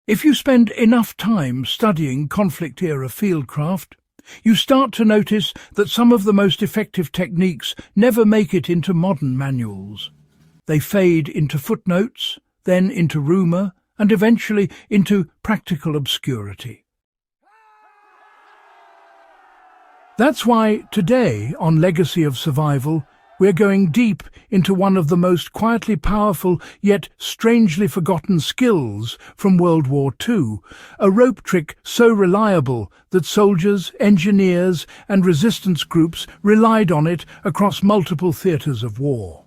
If you spend enough time studying conflict-era fieldcraft, you start to notice that some of the most effective techniques never make it into modern manuals. They fade into footnotes, then into rumour, and eventually into practical obscurity. That's why today, on Legacy of Survival, we're going deep into one of the most quietly powerful yet strangely forgotten skills from World War II, a rope trick so reliable that soldiers, engineers and resistance groups relied on it across multiple theatres of war.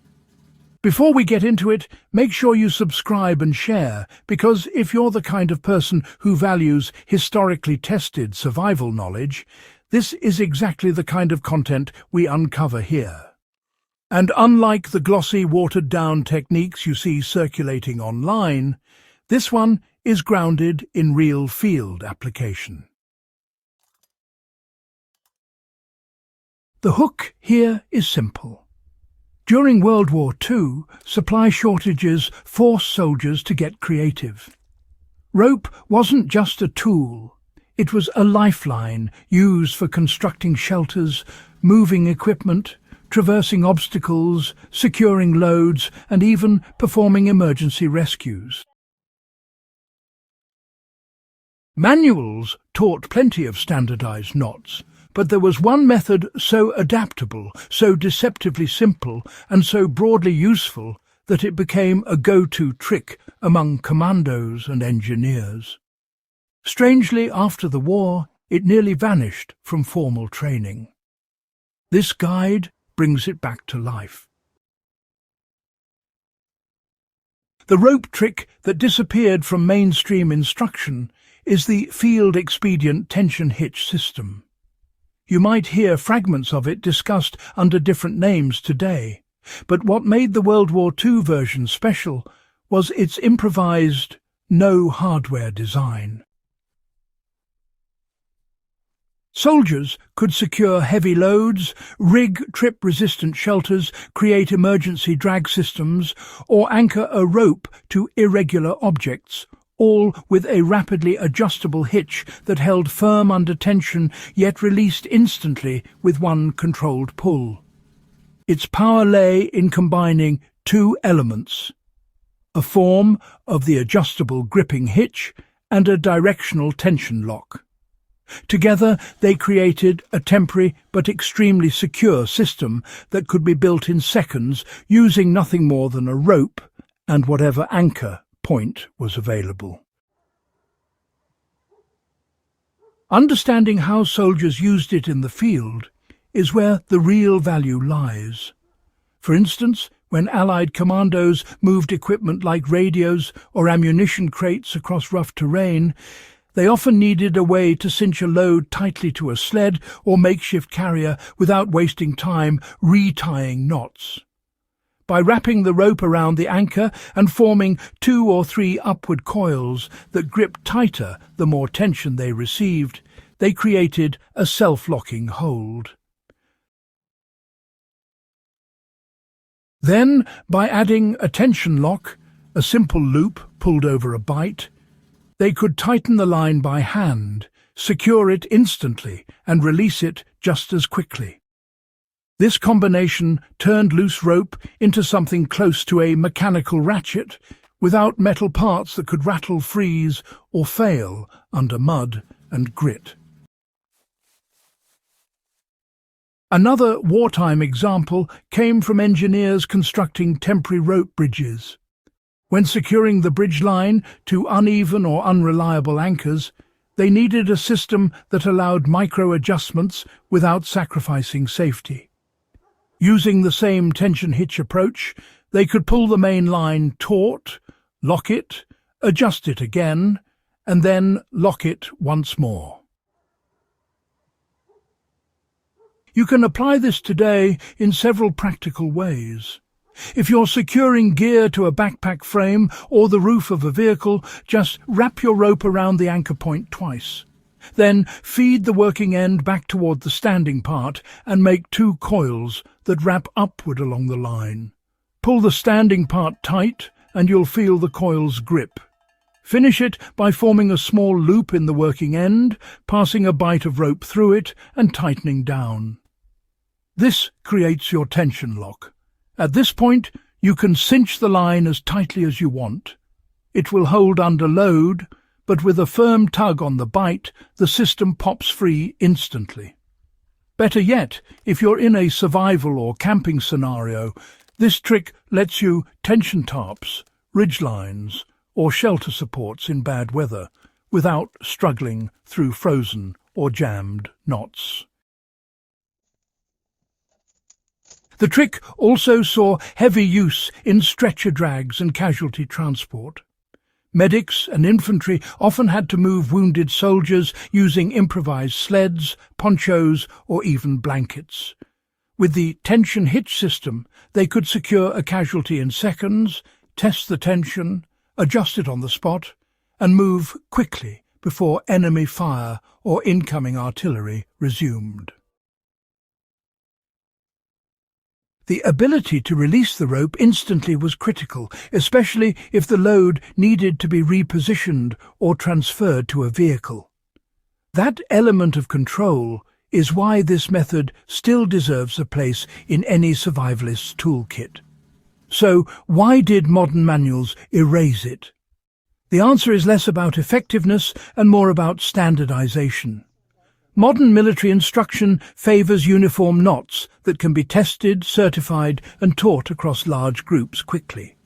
Before we get into it, make sure you subscribe and share, because if you're the kind of person who values historically tested survival knowledge, this is exactly the kind of content we uncover here. And unlike the glossy, watered-down techniques you see circulating online, this one is grounded in real field application. The hook here is simple. During World War II, supply shortages forced soldiers to get creative. Rope wasn't just a tool. It was a lifeline used for constructing shelters, moving equipment, traversing obstacles, securing loads, and even performing emergency rescues. Manuals taught plenty of standardized knots, but there was one method so adaptable, so deceptively simple, and so broadly useful that it became a go-to trick among commandos and engineers. Strangely, after the war, it nearly vanished from formal training. This guide brings it back to life. The rope trick that disappeared from mainstream instruction is the field-expedient tension hitch system. You might hear fragments of it discussed under different names today, but what made the World War II version special was its improvised, no-hardware design. Soldiers could secure heavy loads, rig trip-resistant shelters, create emergency drag systems, or anchor a rope to irregular objects, all with a rapidly adjustable hitch that held firm under tension yet released instantly with one controlled pull. Its power lay in combining two elements: a form of the adjustable gripping hitch and a directional tension lock. Together, they created a temporary but extremely secure system that could be built in seconds using nothing more than a rope and whatever anchor point was available. Understanding how soldiers used it in the field is where the real value lies. For instance, when Allied commandos moved equipment like radios or ammunition crates across rough terrain, they often needed a way to cinch a load tightly to a sled or makeshift carrier without wasting time retying knots. By wrapping the rope around the anchor and forming 2 or 3 upward coils that gripped tighter the more tension they received, they created a self-locking hold. Then, by adding a tension lock, a simple loop pulled over a bight, they could tighten the line by hand, secure it instantly, and release it just as quickly. This combination turned loose rope into something close to a mechanical ratchet, without metal parts that could rattle, freeze, or fail under mud and grit. Another wartime example came from engineers constructing temporary rope bridges. When securing the bridge line to uneven or unreliable anchors, they needed a system that allowed micro-adjustments without sacrificing safety. Using the same tension hitch approach, they could pull the main line taut, lock it, adjust it again, and then lock it once more. You can apply this today in several practical ways. If you're securing gear to a backpack frame or the roof of a vehicle, just wrap your rope around the anchor point twice. Then feed the working end back toward the standing part and make 2 coils that wrap upward along the line. Pull the standing part tight and you'll feel the coils grip. Finish it by forming a small loop in the working end, passing a bight of rope through it and tightening down. This creates your tension lock. At this point, you can cinch the line as tightly as you want. It will hold under load, but with a firm tug on the bight, the system pops free instantly. Better yet, if you're in a survival or camping scenario, this trick lets you tension tarps, ridge lines, or shelter supports in bad weather, without struggling through frozen or jammed knots. The trick also saw heavy use in stretcher drags and casualty transport. Medics and infantry often had to move wounded soldiers using improvised sleds, ponchos, or even blankets. With the tension hitch system, they could secure a casualty in seconds, test the tension, adjust it on the spot, and move quickly before enemy fire or incoming artillery resumed. The ability to release the rope instantly was critical, especially if the load needed to be repositioned or transferred to a vehicle. That element of control is why this method still deserves a place in any survivalist's toolkit. So, why did modern manuals erase it? The answer is less about effectiveness and more about standardization. Modern military instruction favors uniform knots that can be tested, certified, and taught across large groups quickly.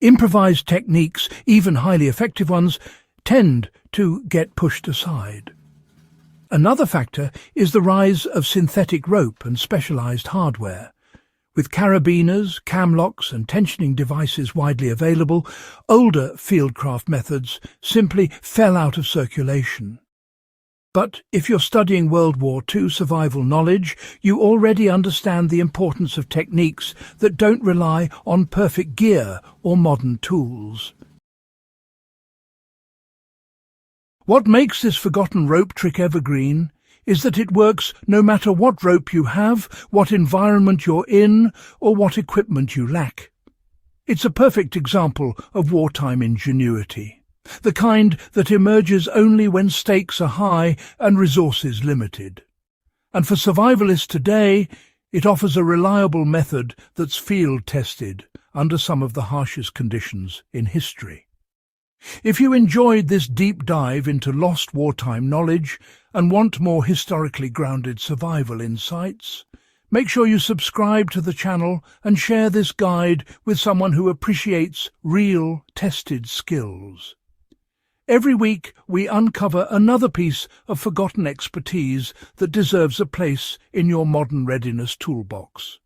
Improvised techniques, even highly effective ones, tend to get pushed aside. Another factor is the rise of synthetic rope and specialized hardware. With carabiners, camlocks and tensioning devices widely available, older fieldcraft methods simply fell out of circulation. But if you're studying World War II survival knowledge, you already understand the importance of techniques that don't rely on perfect gear or modern tools. What makes this forgotten rope trick evergreen is that it works no matter what rope you have, what environment you're in, or what equipment you lack. It's a perfect example of wartime ingenuity, the kind that emerges only when stakes are high and resources limited. And for survivalists today, it offers a reliable method that's field-tested under some of the harshest conditions in history. If you enjoyed this deep dive into lost wartime knowledge and want more historically grounded survival insights, make sure you subscribe to the channel and share this guide with someone who appreciates real, tested skills. Every week we uncover another piece of forgotten expertise that deserves a place in your modern readiness toolbox.